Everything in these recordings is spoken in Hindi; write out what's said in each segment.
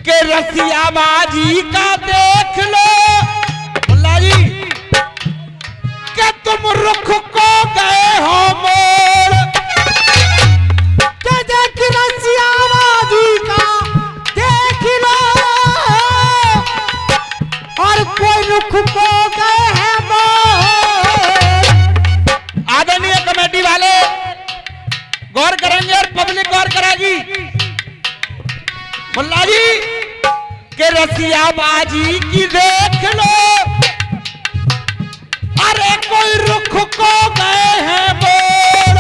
के रसिया बाजी का देख लो मुल्ला जी कि तुम रुख को गए हो मोड़ के देख रसिया बाजी का देख लो और कोई रुख को गए हैं मोड़। आदरणीय कमेटी वाले गौर करेंगे और पब्लिक गौर करेगी। मुल्ला जी के रसिया बाजी की देख लो अरे कोई रुख को गए हैं मोड़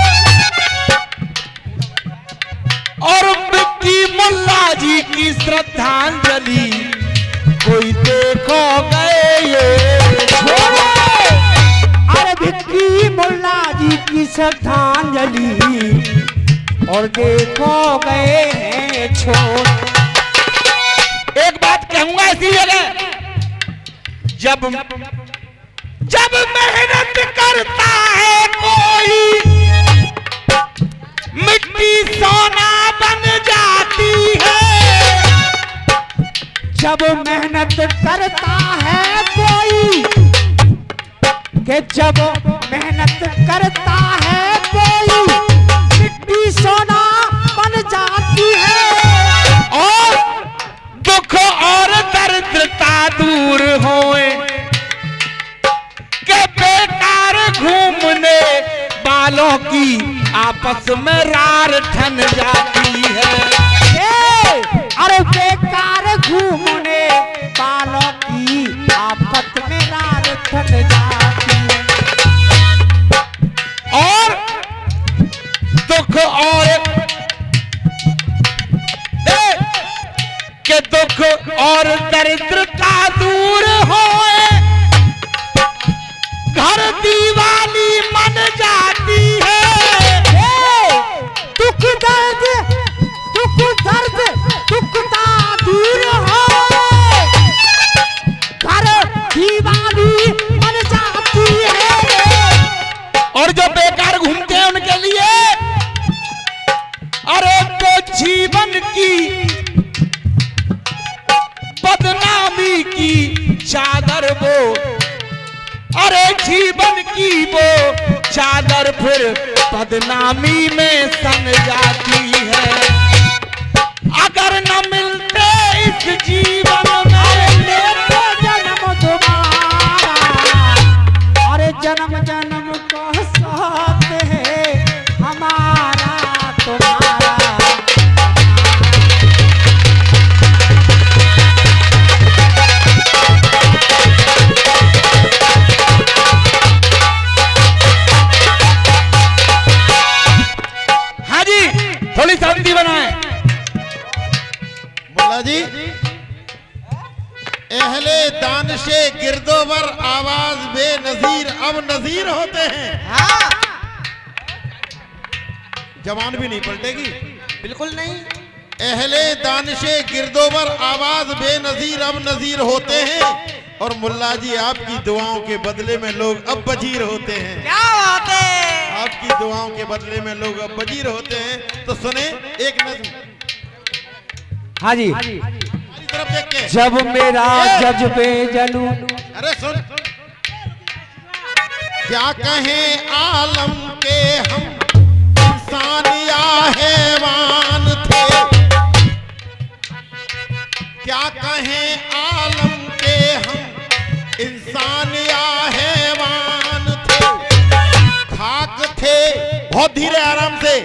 और मिट्टी मुल्ला जी की श्रद्धांजलि कोई देखो गए ये छोड़ो। अरे भिक्की मुल्ला जी की श्रद्धांजलि और देखो गए हैं छोड़। एक बात कहूंगा इसी जगह जब जब मेहनत करता है कोई मिट्टी सोना बन जाती है। जब मेहनत करता है कोई कि जब मेहनत करता है कोई मिट्टी सोना बन जाती है और दुख और दरिद्रता दूर होए के बेकार घूमने वालों की आपस में रार ठन जाती है। अरे बेकार घूमने वालों की आपस में रार ठन जाती है और दुख और के दुख और दरिद्रता दूर होए घर दीवानी मन जाती है। दुख दर्द दुखता दूर हो घर दीवानी मन जाती है। और जो बेकार घूमते हैं उनके लिए अरे तो जीवन की बदनामी की चादर वो अरे जीवन की वो चादर फिर बदनामी में सन जाती है। अगर न मिलते इस जीवन में तो जन्म तुम्हारा अरे जन्म जन्म को साथ है हमारा तुम्हारा। हाँ जी थोड़ी शांति बनाए। मुल्ला जी अहले दानिशे गिरदोवर आवाज बेनजीर अब नजीर होते हैं। जवान भी नहीं पलटेगी बिल्कुल नहीं। अहले दानिशे गिरदोवर आवाज बेनजीर अब नजीर होते हैं और मुल्ला जी आपकी दुआओं के बदले में लोग अब वजीर होते हैं। क्या बात है। आपकी दुआओं के बदले में लोग अब वजीर होते हैं। तो सुने एक नज़्म हाँ जी तरफ देख के। जब मेरा जज्बे जलू अरे सुन क्या कहें आलम के हम इंसान या हैवान थे। क्या कहें आलम के हम इंसान या हैवान थे। खाक थे बहुत धीरे आराम से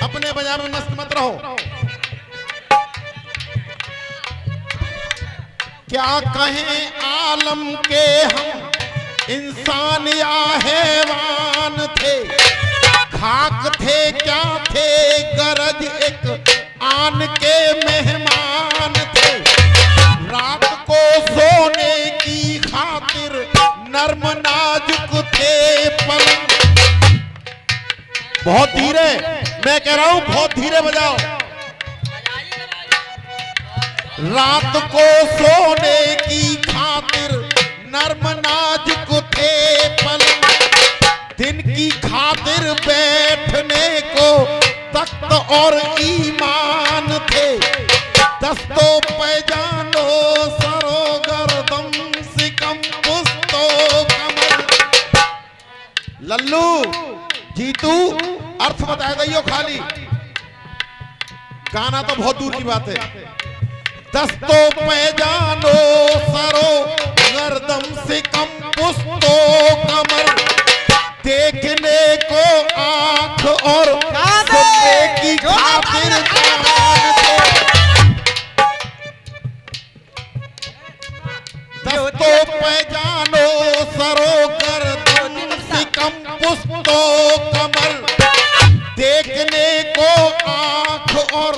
अपने बाजार में मस्त मत रहो। क्या कहें आलम के हम इंसान या हैवान थे। खाक थे क्या थे गरज एक आन के मेहमान थे। रात को सोने की खातिर नर्म नाजुक थे पलंग। बहुत धीरे मैं कह रहा हूं बहुत धीरे बजाओ। रात को सोने की खातिर नर्म नाजुक थे पलंग। दिन की खातिर बैठने को तख्त और ईमान थे। दस्तो पैजानो सरो गर्दम सिकम पुस्तो कमल। लल्लू जीतू अर्थ बताया दैयो खाली, गाना तो बहुत दूर की बात है। दस्तो पैजानो सरो गर्दम सिकम पुस्तो कमल, देखने को आंख और सुनने की खातिर कान थे। दस्तो पैजानो सरो गर्दम सिकम पुस्तो कमल, देखने को आंख और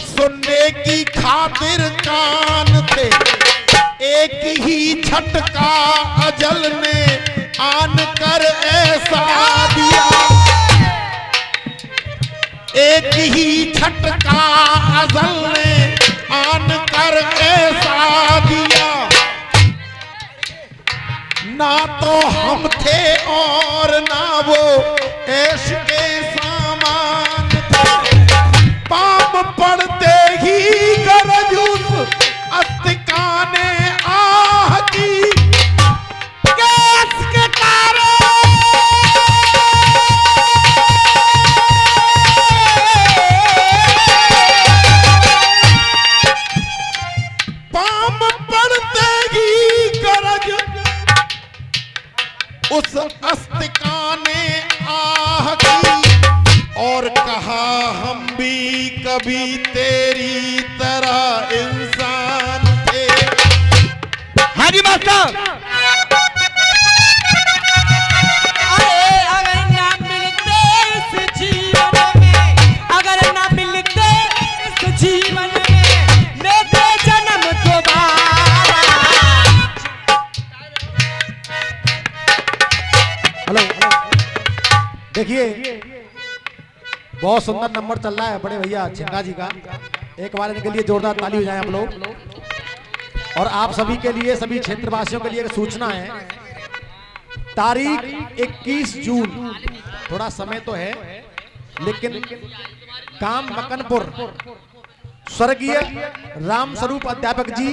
सुनने की खातिर कान थे। एक ही झटका अजल ने आन कर ऐसा दिया, एक ही झटका अजल ने आन कर ऐसा दिया। ना तो हम थे और ना वो ऐश के सामान थे, पाप पड़ते ही गरज उस अस्तिकाने आह की, के तारे पाप पड़ते ही गरज उस अस्तिकाने आह की, और कहा हम भी कभी तेरी तरह इंसान थे। हाँ जी मास्टर। अगर ना मिलते इस जीवन में, अगर ना मिलते इस जीवन में, लेते जन्म दोबारा। हेलो देखिए, बहुत सुंदर नंबर चल रहा है बड़े भैया छिंगा जी का। एक बार इनके लिए जोरदार ताली हो जाए आप लोग। और आप सभी के लिए, सभी क्षेत्रवासियों के लिए एक सूचना है, तारीख 21 जून, थोड़ा समय तो है लेकिन काम मकनपुर स्वर्गीय राम स्वरूप अध्यापक जी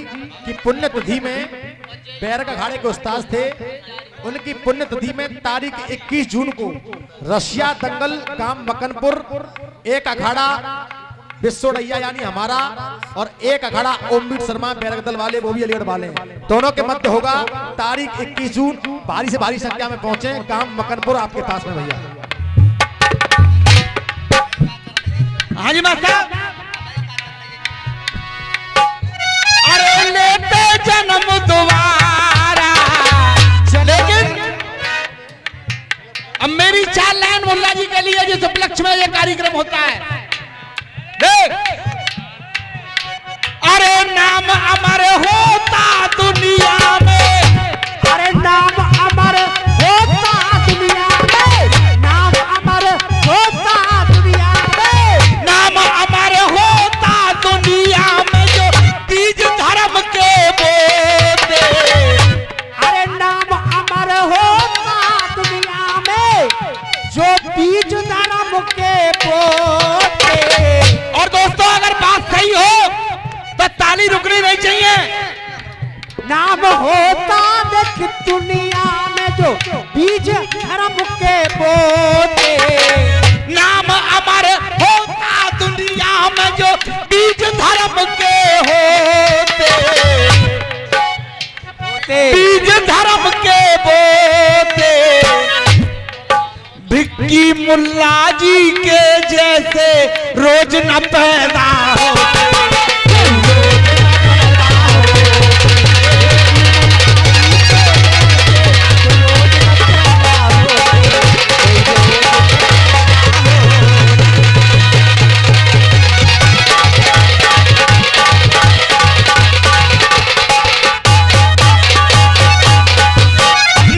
की पुण्यतिथि में, बैरक अखाड़े के उस्ताद थे, उनकी पुण्यतिथि में तारीख 21 जून को रशिया दंगल काम मकनपुर, एक अखाड़ा विश्वड़ैया यानी हमारा, और एक अखाड़ा ओमवीर शर्मा बैरक दल वाले, वो भी अलीगढ़ वाले, दोनों के मध्य होगा तारीख 21 जून। भारी से भारी संख्या में पहुंचे, काम मकनपुर आपके पास में भैया। हाँ जी मास्टर। अरे लेते जन्म दोबारा, लेकिन अब मेरी 4 लाइन मुल्ला जी के लिए जिस उपलक्ष्य में ये कार्यक्रम होता है, देख। अरे नाम अमर होता दुनिया में, अरे नाम अमर होता दुनिया में, नाम अमर होता दुनिया में, नाम अमर होता दुनिया में जो बीज धर्म के बोते। अरे नाम अमर होता दुनिया में, जो बीज धर्म के बोते। और दोस्तों अगर बात सही हो तो ताली रुकनी नहीं चाहिए। नाम होता देख दुनिया में जो बीज धर्म के बोते। नाम अमर होता दुनिया में जो बीज धर्म के होते, बीज धर्म के बोते। भिक्की मुल्ला जी के जैसे रोज न पैदा होते।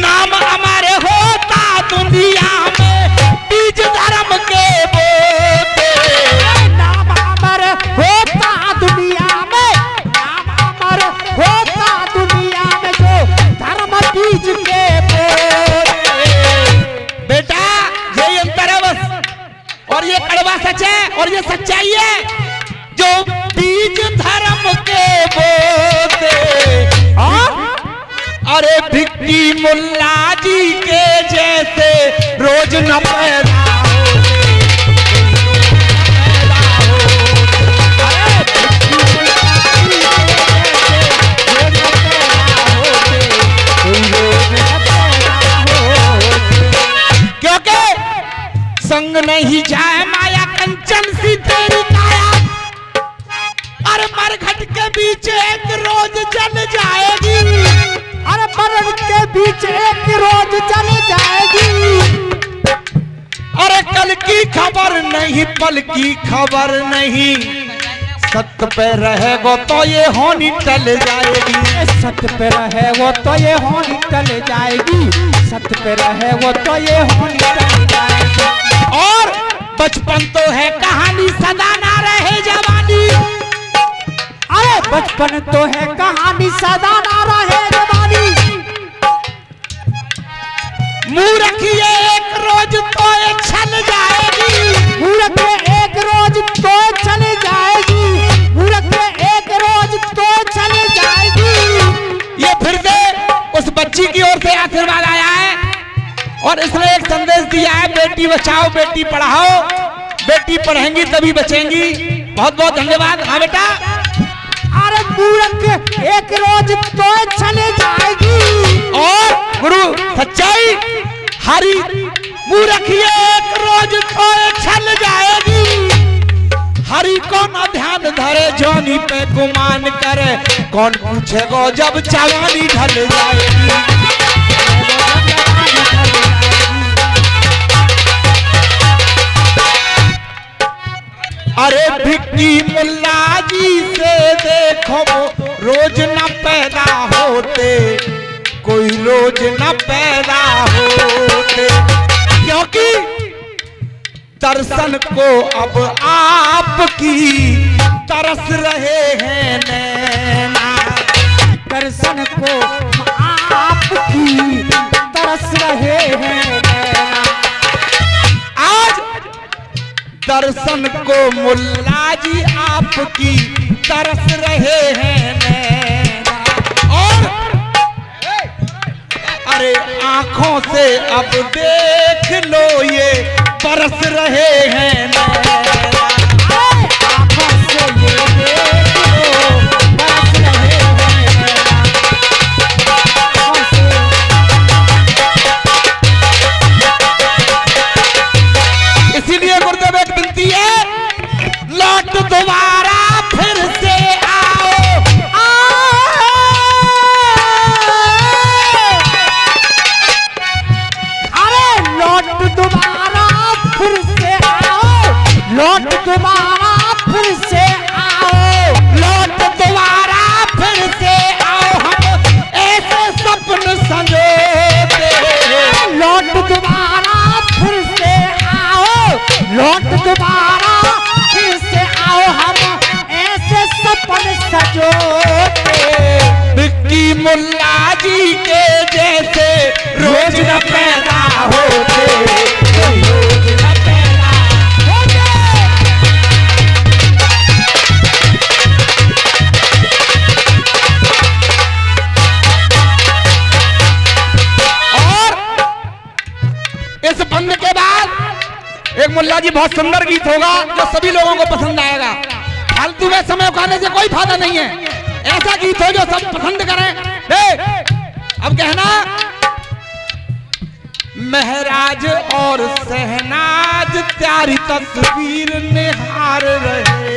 नाम अमर होता दुनिया में बीज धर्म के बोते। नाम अमर होता मुल्ला जी के जैसे रोज न पैदा संग नहीं जाए माया कंचन सी तेरी काया, अरे मरघट के बीच एक रोज जल जाएगी, अरे मरघट के बीच एक रोज जल जाएगी। अरे कल की खबर नहीं पल की खबर नहीं, सत्य पे रहेगो तो ये होनी टल जाएगी। सत्य पे रहे वो तो ये होनी टल जाएगी, सत्य पे रहे वो तो ये होनी टल जाएगी। और बचपन तो है कहानी सदा ना रहे जवानी, अरे बचपन तो है कहानी सदा ना रहे जवानी। मूर्ख ये एक रोज तो ये छल जाएगी, मूर्ख एक रोज तो चली जाएगी, मूर्ख एक रोज तो चली जाएगी। ये फिर से उस बच्ची की ओर से आशीर्वाद आया है और इसने एक संदेश दिया है, बेटी बचाओ बेटी पढ़ाओ, बेटी पढ़ेंगी तभी बचेंगी। बहुत बहुत धन्यवाद। हाँ बेटा। अरे मूर्ख एक रोज तो चले जाएगी, और गुरु सच्चाई हरी मूर्ख ये एक रोज तो छल जाएगी, हरी को न ध्यान धरे जवानी पे गुमान करे, कौन पूछेगो जब जवानी ढल जाएगी। अरे भिक्की मुल्ला जी से देखो रोज न पैदा होते, कोई रोज न पैदा होते, क्योंकि दर्शन को अब आपकी तरस रहे हैं नैना, दर्शन को आपकी तरस रहे हैं नैना। आज दर्शन को मुल्ला जी आपकी तरस रहे हैं नैना, और अरे आंखों से अब देख लो ये बरस रहे हैं नैना, आंखों से ये देख लो बरस रहे हैं नैना। आंखों से इसीलिए गुरुदेव एक विनती है, लौट दोबारा फिर से आओ, अरे लौट दोबारा फिर से आओ, लौट दोबारा फिर से आओ, लौट दोबारा फिर से आओ, हम ऐसे सपन संजोते, लौट दोबारा फिर से आओ, लौट दोबारा फिर से आओ, हम ऐसे सपन सजोते। भिक्की मुल्ला जी के जैसे रोज न पैदा होते, रोज न पैदा होते। और इस बंद के बाद एक मुल्ला जी बहुत सुंदर गीत होगा जो सभी लोगों को पसंद आएगा। फालतू में समय उगाने से कोई फायदा नहीं है, ऐसा गीत हो जो सब पसंद करें। अब कहना, महराज और सहनाज प्यारी तस्वीर निहार रहे,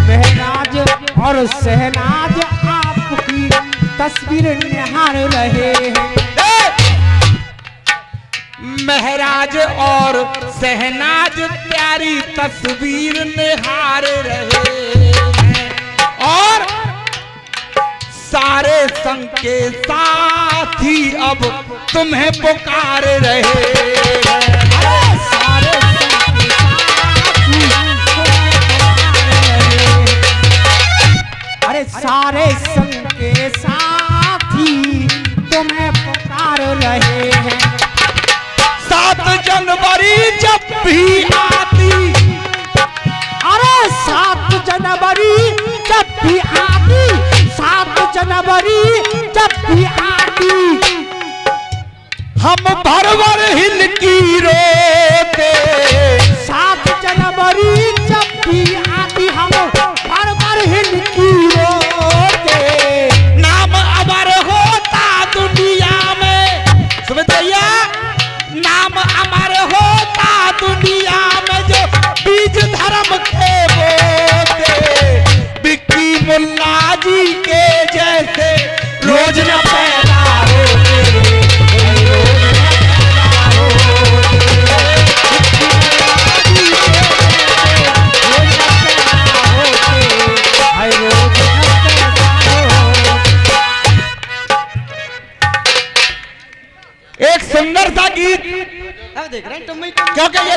महराज और सहनाज आपकी तस्वीर निहार रहे हैं, महराज और सहनाज प्यारी तस्वीर निहार रहे हैं, और सारे संग के साथी अब तुम्हें पुकार रहे हैं। अरे सारे संग के साथी अरे सारे संग के साथी तुम्हें पुकार रहे हैं। 7 जनवरी जब भी आती, अरे 7 जनवरी जब भी आती, 7 जनवरी जब भी आती, हिनकी रोते। 7 जनवरी जब भी आती हम घर घर हिनकी रोते। नाम अमर होता दुनिया में, सुमित भैया, नाम अमर होता दुनिया में जो बीज धर्म के बोते। बिक्की मुल्ला जी के जैसे रोज न पैदा होते, एक सुंदर सा गीत अब देख रहे हैं तुम क्योंकि ये